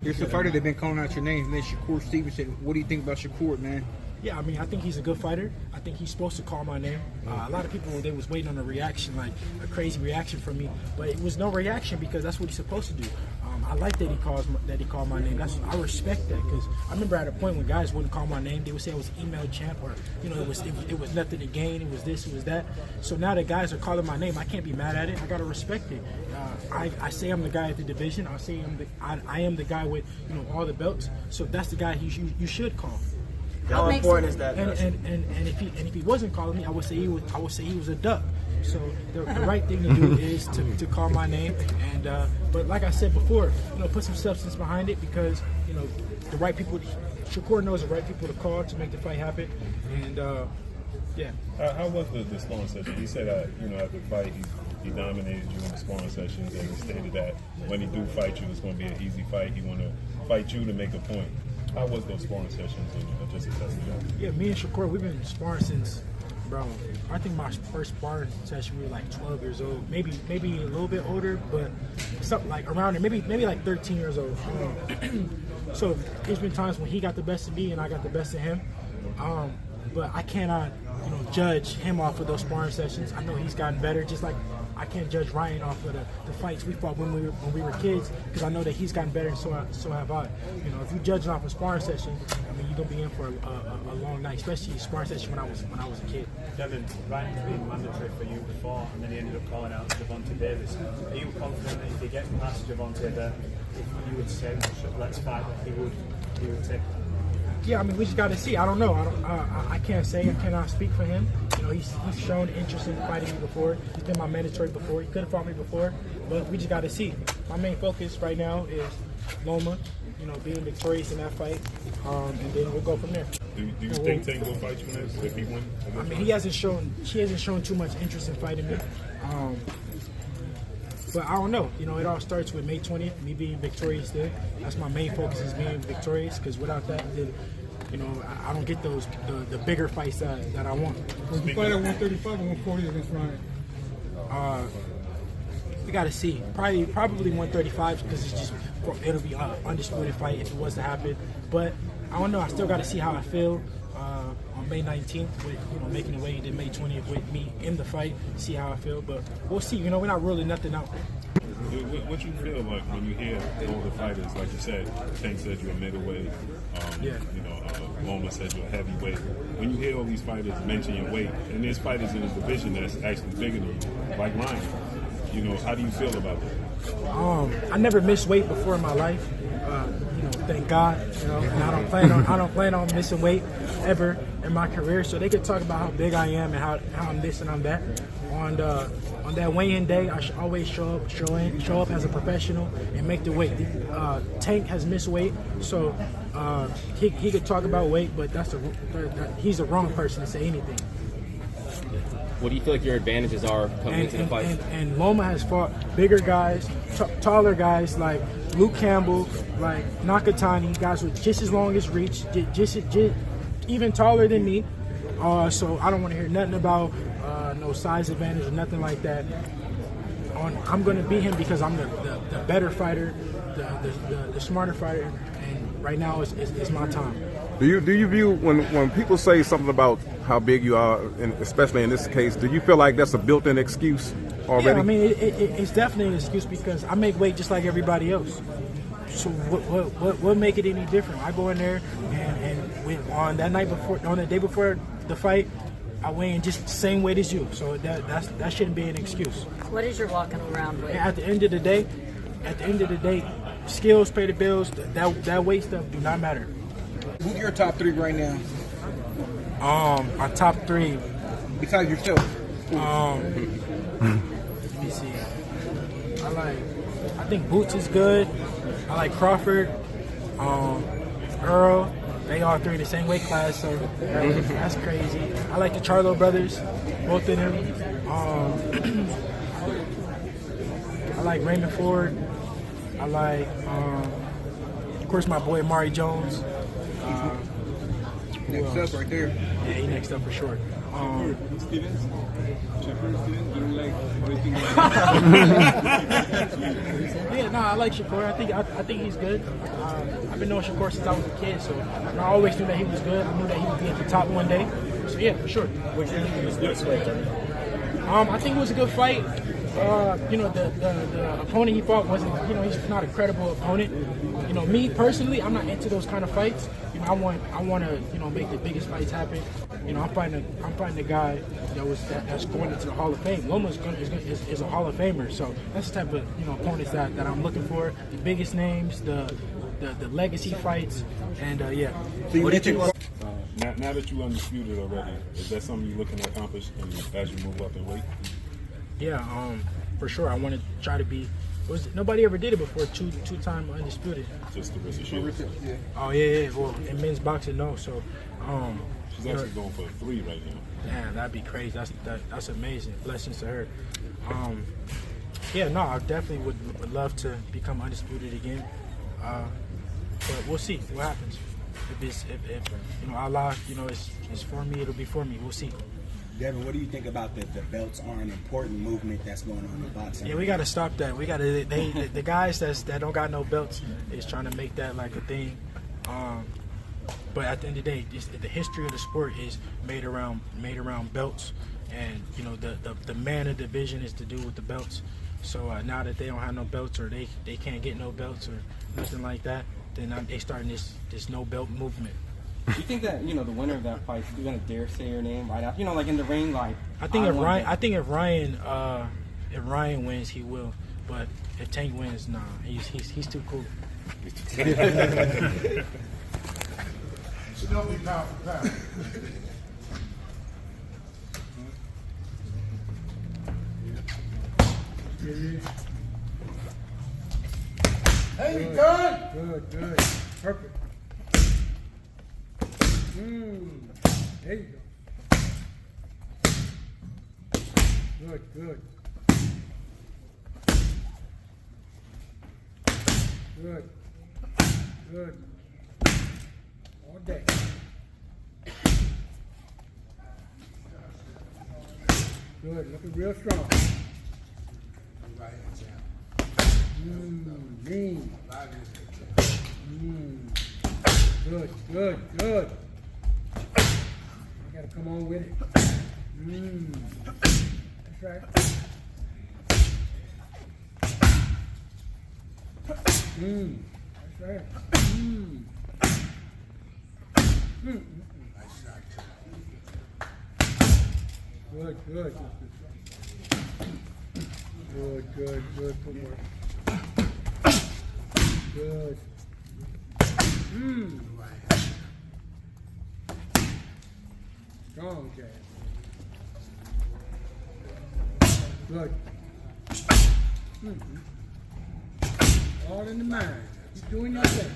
There's a fighter that's been calling out your name, man, Shakur Stevenson. What do you think about Shakur, man? Yeah, I mean, I think he's a good fighter. I think he's supposed to call my name. A lot of people, they was waiting on a reaction, like a crazy reaction from me, but it was no reaction because that's what he's supposed to do. I like that he called my name. I respect that because I remember at a point when guys wouldn't call my name, they would say I was email champ or it was nothing to gain, it was this, it was that. So now that guys are calling my name, I can't be mad at it. I gotta respect it. I say I'm the guy at the division. I say I am the guy with all the belts. So that's the guy you should call. How important is that? And if he wasn't calling me, I would say he was a duck. So the right thing to do is to call my name. And but like I said before, put some substance behind it because the right people. Shakur knows the right people to call to make the fight happen. And yeah. How was the sparring session? He said that after the fight he dominated you in the sparring sessions and he stated that when he do fight you, it's going to be an easy fight. He want to fight you to make a point. How was those sparring sessions and just assessing that? Yeah, me and Shakur, we've been sparring since, bro, I think my first sparring session we were like 12 years old, maybe a little bit older, but something like around there, maybe like 13 years old. So there's been times when he got the best of me and I got the best of him, but I cannot judge him off of those sparring sessions. I know he's gotten better, just like I can't judge Ryan off of the fights we fought when we were kids because I know that he's gotten better and so have I. If you judge off a sparring session, I mean you're gonna be in for a long night, especially a sparring session when I was a kid. Devin, Ryan's been mandatory for you before, and then he ended up calling out Gervonta Davis. Are you confident that if he gets past Gervonta, that if you would say let's fight, that he would take that? Yeah, I mean, we just got to see. I don't know. I can't say. I cannot speak for him. He's shown interest in fighting me before. He's been my mandatory before. He could have fought me before, but we just got to see. My main focus right now is Loma, being victorious in that fight, and then we'll go from there. Do you think Tank will fight you next if he wins? I mean, she hasn't shown too much interest in fighting me. But I don't know. It all starts with May 20th, me being victorious there. That's my main focus is being victorious because without that, then, I don't get the bigger fights that I want. Would you fight at 135 or 140 against Ryan? We got to see. Probably 135 because it'll be an undisputed fight if it was to happen. But I don't know. I still got to see how I feel on May 19th with making the weight, and then May 20th with me in the fight. See how I feel, but we'll see. We're not ruling nothing out. What you feel like when you hear all the fighters, like you said, Tank said you're a middleweight, Loma said you're a heavyweight. When you hear all these fighters mention your weight, and there's fighters in this division that's actually bigger than you, like Ryan, how do you feel about that? I never missed weight before in my life. Thank God, and I don't plan on missing weight ever in my career. So they could talk about how big I am and how I'm this and I'm that. On that weigh-in day, I should always show up as a professional and make the weight. Tank has missed weight, so he could talk about weight, but he's the wrong person to say anything. What do you feel like your advantages are coming into the fight? And Loma has fought bigger guys, taller guys like Luke Campbell, like Nakatani, guys with just as long as reach, just even taller than me. So I don't want to hear nothing about no size advantage or nothing like that. I'm going to beat him because I'm the better fighter, the smarter fighter, and right now is my time. Do you view when people say something about how big you are, and especially in this case, do you feel like that's a built-in excuse already? Yeah, I mean it's definitely an excuse because I make weight just like everybody else. So what make it any different? I go in there and on the day before the fight, I weigh in just the same weight as you. So that shouldn't be an excuse. What is your walking around weight? At the end of the day, skills pay the bills. That weight stuff do not matter. Who's your top three right now? My top three. Besides yourself. Let me see. I think Boots is good. I like Crawford, Earl. They all three in the same weight class, so that's crazy. I like the Charlo brothers, both of them. I like Raymond Ford. I like, of course, my boy Mari Jones. Next up right there. Yeah, he next up for sure. Shakur Stevenson, you like everything. Yeah, no, I like Shakur. I think he's good. I've been knowing Shakur since I was a kid, so I always knew that he was good. I knew that he would be at the top one day. So yeah, for sure. What do you think of his next fight? I think it was a good fight. You know, the opponent he fought wasn't, you know, he's not a credible opponent. You know, me personally, I'm not into those kind of fights. You know, I want to, you know, make the biggest fights happen. You know, I'm fighting a guy that's going into the Hall of Fame. Loma's is a Hall of Famer, so that's the type of, you know, opponents that I'm looking for. The biggest names, the legacy fights, and yeah. So you mentioned Now that you're undisputed already, is that something you're looking to accomplish as you move up in weight? Yeah, for sure. I want to try to be. Nobody ever did it before. Two-time undisputed. Just the rest of Shields. Oh yeah. Well, in men's boxing, no. So, She's actually going for 3 right now. man, that'd be crazy. That's amazing. Blessings to her. Yeah, no, I definitely would love to become undisputed again. But we'll see what happens. If you know, Allah, you know, it's for me, it'll be for me. We'll see. Devin, what do you think about the belts are an important movement that's going on in boxing? Yeah, we got to stop that. We got to. The guys that don't got no belts is trying to make that like a thing. But at the end of the day, the history of the sport is made around belts, and you know the manner division is to do with the belts. So now that they don't have no belts, or they can't get no belts or nothing like that, then they starting this no belt movement. Do you think that, you know, the winner of that fight is gonna dare say your name right now? You know, like in the ring, like I think if Ryan wins, he will. But if Tank wins, nah, he's too cool. Still be pound for pound. Hey, you good? Good. Perfect. There you go. Good. All day. Good, looking real strong. Lean. Good. You gotta come on with it. That's right. That's right. Good. Footwork. Good. Strong jab. Good. All in the mind. You're doing your thing.